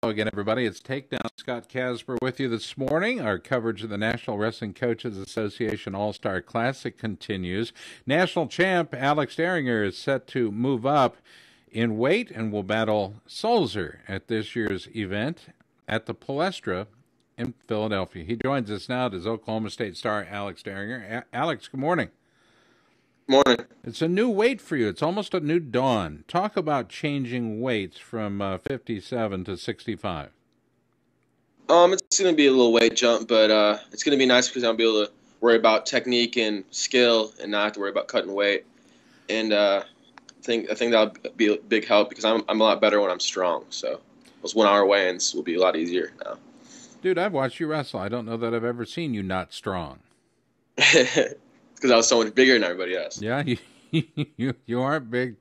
Hello again, everybody. It's Takedown. Scott Casper with you this morning. Our coverage of the National Wrestling Coaches Association All-Star Classic continues. National champ Alex Dieringer is set to move up in weight and will battle Sulzer at this year's event at the Palestra in Philadelphia. He joins us now as Oklahoma State star Alex Dieringer. Alex, good morning. Morning. It's a new weight for you. It's almost a new dawn. Talk about changing weights from 57 to 65. It's going to be a little weight jump, but it's going to be nice because I'll be able to worry about technique and skill and not have to worry about cutting weight. And I think that'll be a big help because I'm a lot better when I'm strong. So those 1 hour weigh-ins will be a lot easier now. Dude, I've watched you wrestle. I don't know that I've ever seen you not strong. Because I was so much bigger than everybody else. Yeah, you aren't big.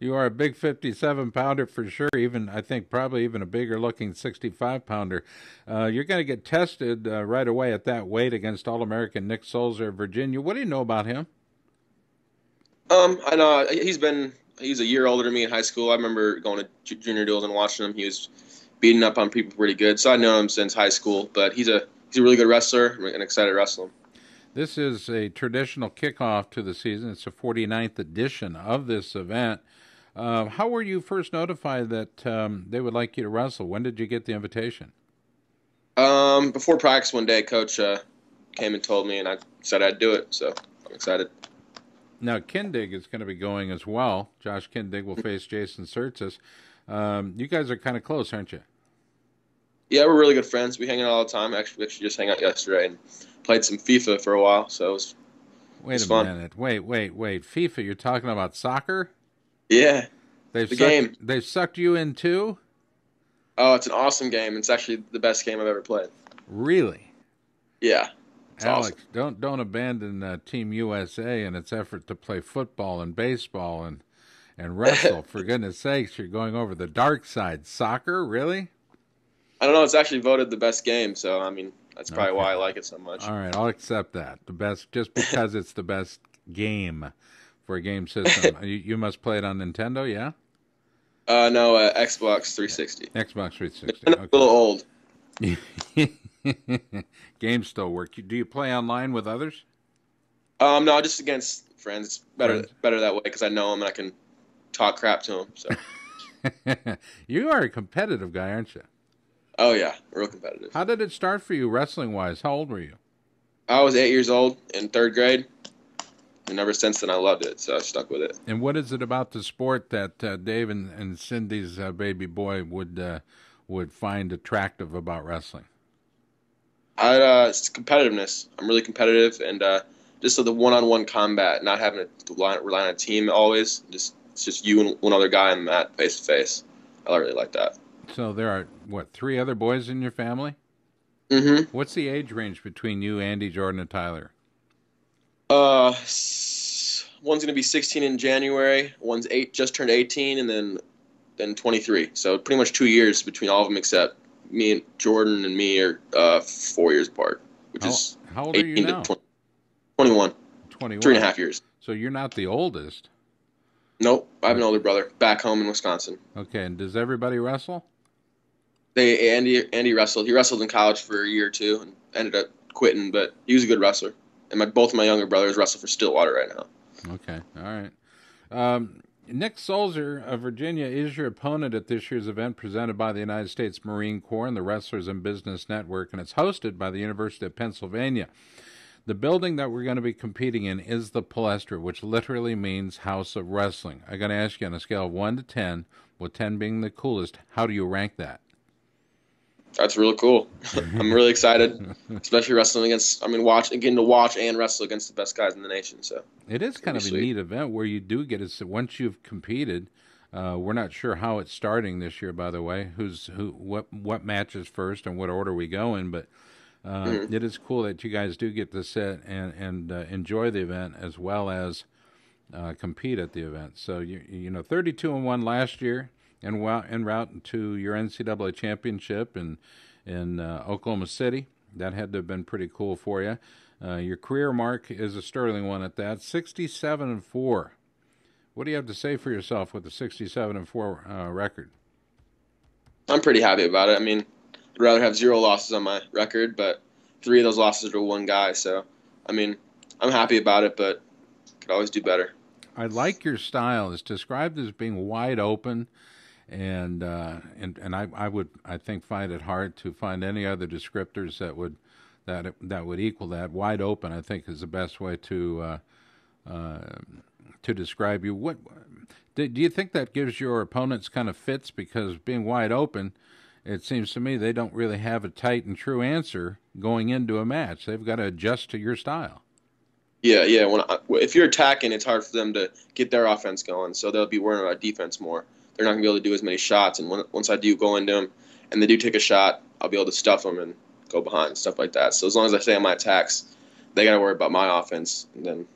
You are a big 57-pounder for sure. Even I think probably even a bigger looking 65-pounder. You're going to get tested right away at that weight against All-American Nick Sulzer of Virginia. What do you know about him? I know he's a year older than me in high school. I remember going to junior duels and watching him. He was beating up on people pretty good. So I've known him since high school. But he's a really good wrestler and excited to wrestle him. This is a traditional kickoff to the season. It's the 49th edition of this event. How were you first notified that they would like you to wrestle? When did you get the invitation? Before practice one day, Coach came and told me, and I said I'd do it, so I'm excited. Now, Kindig is going to be going as well. Josh Kindig will face Jason Surtis. You guys are kind of close, aren't you? Yeah, we're really good friends. We hang out all the time. Actually, we just hung out yesterday and played some FIFA for a while, so it was fun. Minute. Wait. FIFA, you're talking about soccer? Yeah, Game. They've sucked you in too? Oh, it's an awesome game. It's actually the best game I've ever played. Really? Yeah. Alex, awesome. don't abandon Team USA in its effort to play football and baseball and wrestle. For goodness sakes, you're going over the dark side. Soccer, really? I don't know. It's actually voted the best game, so I mean that's probably why I like it so much. All right, I'll accept that. The best, just because it's the best game for a game system. You must play it on Nintendo, yeah? No, Xbox 360. Xbox 360. I'm a little old. Games still work. Do you play online with others? No, just against friends. It's better that way because I know them and I can talk crap to them. So. You are a competitive guy, aren't you? Oh yeah, real competitive. How did it start for you wrestling-wise? How old were you? I was 8 years old in third grade, and ever since then I loved it, so I stuck with it. And what is it about the sport that Dave and Cindy's baby boy would find attractive about wrestling? It's competitiveness. I'm really competitive, and just the one-on-one combat, not having to rely on a team always. It's just you and one other guy on the mat, face to face. I really like that. So there are, 3 other boys in your family? Mm-hmm. What's the age range between you, Andy, Jordan, and Tyler? One's going to be 16 in January. One's just turned 18, and then 23. So pretty much 2 years between all of them, except me and Jordan and me are 4 years apart, which is how old are you now? 21. 21. 3.5 years. So you're not the oldest. Nope. I have an older brother back home in Wisconsin. Okay, and does everybody wrestle? Andy wrestled. He wrestled in college for a year or two and ended up quitting, but he was a good wrestler. And both of my younger brothers wrestle for Stillwater right now. Okay, all right. Nick Sulzer of Virginia is your opponent at this year's event presented by the United States Marine Corps and the Wrestlers in Business Network, and it's hosted by the University of Pennsylvania. The building that we're going to be competing in is the Palestra, which literally means House of Wrestling. I'm going to ask you on a scale of 1 to 10, with 10 being the coolest, how do you rank that? That's really cool. I'm really excited, especially wrestling against. Getting to watch and wrestle against the best guys in the nation. So it is kind of a neat event where you do get it. Once you've competed, we're not sure how it's starting this year, by the way. What matches first and what order we go in, but it is cool that you guys do get to sit and enjoy the event as well as compete at the event. So you know 32-1 last year. En route to your NCAA championship in Oklahoma City. That had to have been pretty cool for you. Your career mark is a sterling one at that, 67-4. What do you have to say for yourself with the 67-4 record? I'm pretty happy about it. I mean, I'd rather have 0 losses on my record, but 3 of those losses are to one guy. So, I mean, I'm happy about it, but could always do better. I like your style. It's described as being wide open, and I would, I think, find it hard to find any other descriptors that would equal that. Wide open, I think, is the best way uh, to describe you. What do you think that gives your opponents kind of fits? Because being wide open, it seems to me they don't really have a tight and true answer going into a match. They've got to adjust to your style. Yeah, yeah. If you're attacking, it's hard for them to get their offense going, so they'll be worrying about defense more. They're not gonna be able to do as many shots, and once I do go into them, and they do take a shot, I'll be able to stuff them and go behind and stuff like that. So as long as I stay on my attacks, they gotta worry about my offense, and then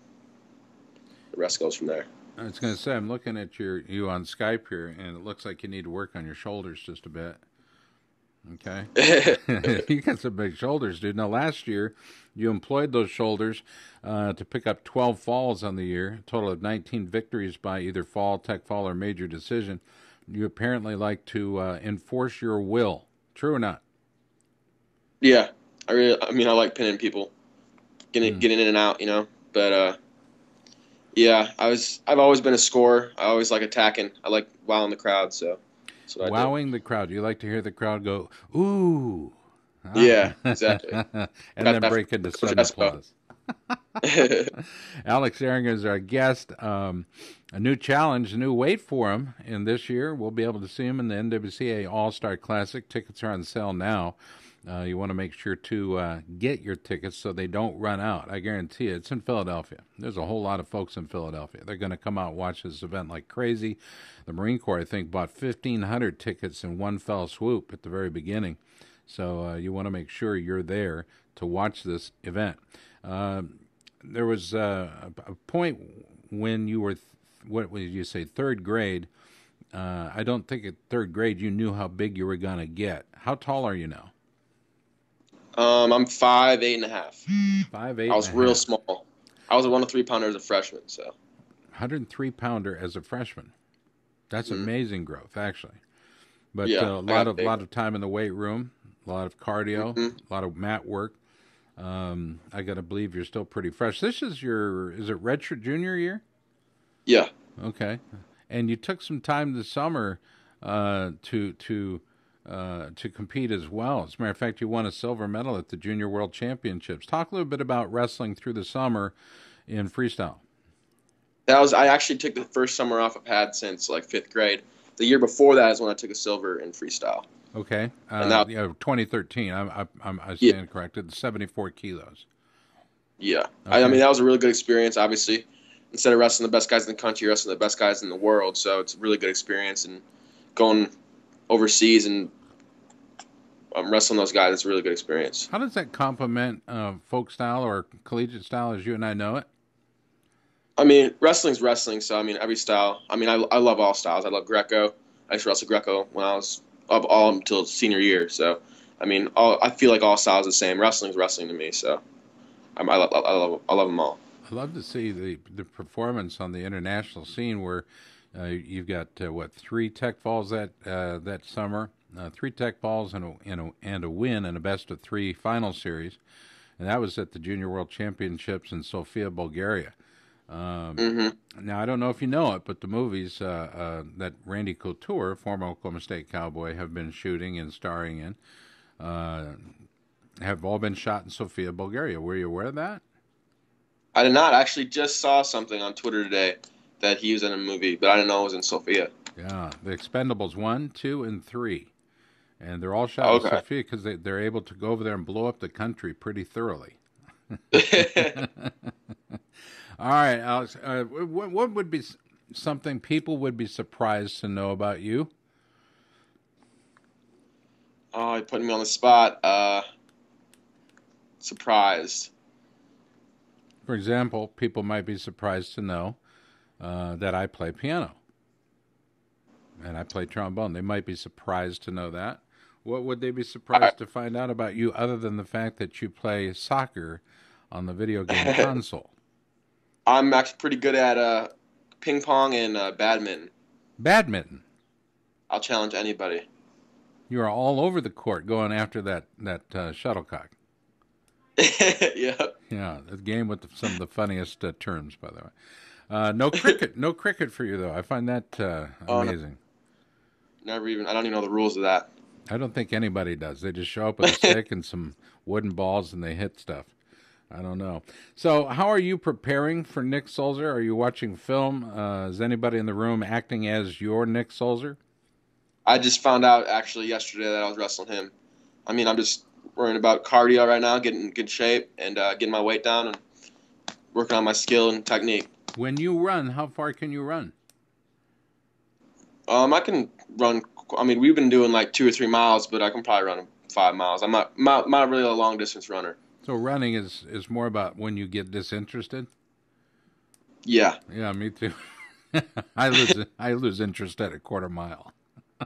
the rest goes from there. I was going to say, I'm looking at you on Skype here, and it looks like you need to work on your shoulders just a bit. Okay. You got some big shoulders, dude. Now, last year, you employed those shoulders to pick up 12 falls on the year, a total of 19 victories by either fall, tech fall, or major decision. You apparently like to enforce your will. True or not? Yeah, I mean, I like pinning people, getting in and out, you know. But yeah, I've always been a scorer. I always like attacking. I like wowing the crowd, so that's what I do. Wowing the crowd. You like to hear the crowd go, ooh. Ah. Yeah, exactly. And Got then that break into from Coach sudden Espo. applause. Alex Dieringer is our guest. A new challenge, a new weight for him. And this year, we'll be able to see him in the NWCA All-Star Classic. Tickets are on sale now. You want to make sure to get your tickets so they don't run out. I guarantee you, it's in Philadelphia. There's a whole lot of folks in Philadelphia. They're going to come out and watch this event like crazy. The Marine Corps, I think, bought 1,500 tickets in one fell swoop at the very beginning. So you want to make sure you're there to watch this event. There was a point when you were, what would you say, third grade. I don't think at third grade you knew how big you were going to get. How tall are you now? I'm 5'8.5". 5'8" I and was a real half. small. I was a 103 pounder as a freshman, so 103 pounder as a freshman. That's mm, amazing growth, actually. But yeah, a I lot got of big. time in the weight room, a lot of cardio, Hmm. a lot of mat work. I got to believe you're still pretty fresh. This is is it redshirt junior year? Yeah, Okay, and you took some time this summer to compete as well. As a matter of fact, you won a silver medal at the Junior World Championships. Talk a little bit about wrestling through the summer in freestyle. I actually took the first summer off I've had since like 5th grade. The year before that is when I took a silver in freestyle, Okay, and that yeah, 2013. I yeah, stand corrected. 74 kilos. yeah. I Okay. mean that was a really good experience. Obviously, instead of wrestling the best guys in the country, you're wrestling the best guys in the world. So it's a really good experience, and going overseas and wrestling those guys, it's a really good experience. How does that complement folk style or collegiate style as you and I know it? I mean, wrestling's wrestling, so I mean every style. I mean, I love all styles. I love Greco. I used to wrestle Greco when I was of all until senior year. So, I mean, I feel like all styles are the same. Wrestling's wrestling to me. So, I love them all. I love to see the performance on the international scene where you've got what, three tech falls that summer, three tech falls and a win in a best of three final series, and that was at the Junior World Championships in Sofia, Bulgaria. Um, Hmm. Now I don't know if you know it, but the movies that Randy Couture, former Oklahoma State Cowboy, have been shooting and starring in uh, have all been shot in Sofia, Bulgaria. Were you aware of that? I did not actually just saw something on Twitter today that he was in a movie, but I didn't know it was in Sofia. Yeah, the Expendables 1, 2, and 3. And they're all shot in Okay. Sofia because they're able to go over there and blow up the country pretty thoroughly. All right, Alex, what would be something people would be surprised to know about you? Oh, you're putting me on the spot. Surprised. For example, people might be surprised to know that I play piano and I play trombone. They might be surprised to know that. What would they be I, surprised to find out about you other than the fact that you play soccer on the video game console? I'm actually pretty good at ping pong and badminton. Badminton. I'll challenge anybody. You are all over the court going after that shuttlecock. Yeah. Yeah, a game with some of the funniest terms, by the way. No cricket, no cricket for you though. I find that Oh, no, amazing. never even. I don't even know the rules of that. I don't think anybody does. They just show up with a stick and some wooden balls and they hit stuff. I don't know. So, how are you preparing for Nick Sulzer? Are you watching film? Is anybody in the room acting as your Nick Sulzer? I just found out actually yesterday that I was wrestling him. I mean, I'm just worrying about cardio right now, getting in good shape, and getting my weight down, and working on my skill and technique. When you run, how far can you run? I can run. I mean, we've been doing like 2 or 3 miles, but I can probably run 5 miles. I'm not really a long distance runner. So running is more about when you get disinterested. Yeah. Yeah, me too. I lose interest at a quarter mile.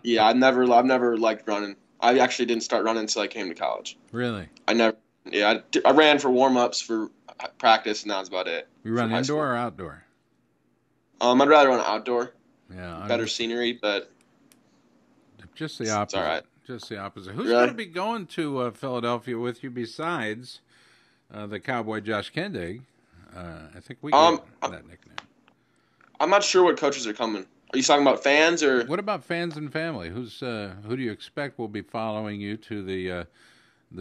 Yeah, I've never liked running. I actually didn't start running until I came to college. Really? I never. Yeah, I ran for warm ups for practice, and that was about it. You run indoor or outdoor? I'd rather run outdoor. Yeah, Better scenery, but just the opposite. It's all right. Just the opposite. Who's Really? going to be going to Philadelphia with you besides the Cowboy Josh Kendig? I think we gave that nickname. I'm not sure what coaches are coming. Are you talking about fans or? What about fans and family? Who do you expect will be following you to the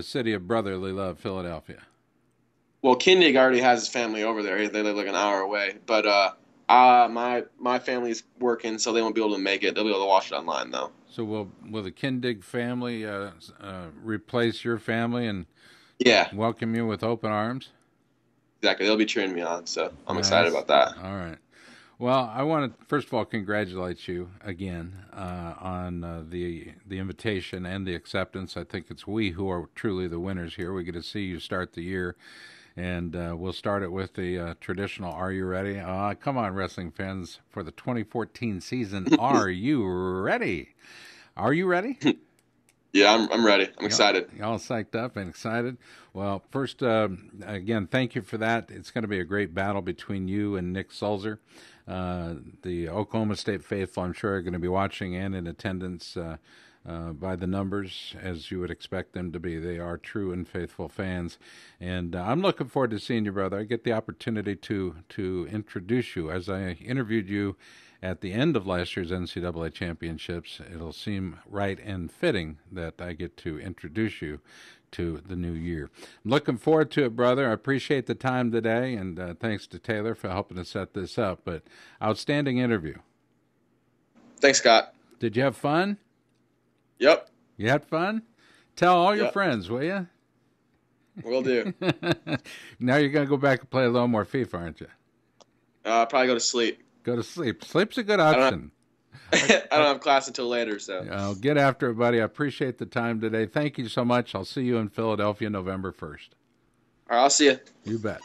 city of brotherly love, Philadelphia? Well, Kindig already has his family over there. They live like an hour away. But my family's working, so they won't be able to make it. They'll be able to watch it online though. So will the Kindig family replace your family and welcome you with open arms? Exactly. They'll be cheering me on, so I'm Nice. excited about that. All right. Well, I want to first of all congratulate you again on the invitation and the acceptance. I think it's we who are truly the winners here. We get to see you start the year, and we'll start it with the traditional "Are you ready?" Come on, wrestling fans, for the 2014 season. Are you ready? Are you ready? Yeah, I'm ready. I'm excited. Y'all psyched up and excited. Well, first, again, thank you for that. It's going to be a great battle between you and Nick Sulzer. The Oklahoma State faithful, I'm sure, are going to be watching and in attendance by the numbers, as you would expect them to be. They are true and faithful fans. And I'm looking forward to seeing you, brother. I get the opportunity to introduce you. As I interviewed you at the end of last year's NCAA championships, it'll seem right and fitting that I get to introduce you to the new year. I'm looking forward to it, brother. I appreciate the time today, and thanks to Taylor for helping to set this up. But outstanding interview. Thanks, Scott. Did you have fun? Yep. You had fun? Tell all your friends, will you? Will do. Now you're going to go back and play a little more FIFA, aren't you? Probably go to sleep. Go to sleep. Sleep's a good option. I don't have class until later, so. Get after it, buddy. I appreciate the time today. Thank you so much. I'll see you in Philadelphia November 1st. All right, I'll see you. You bet.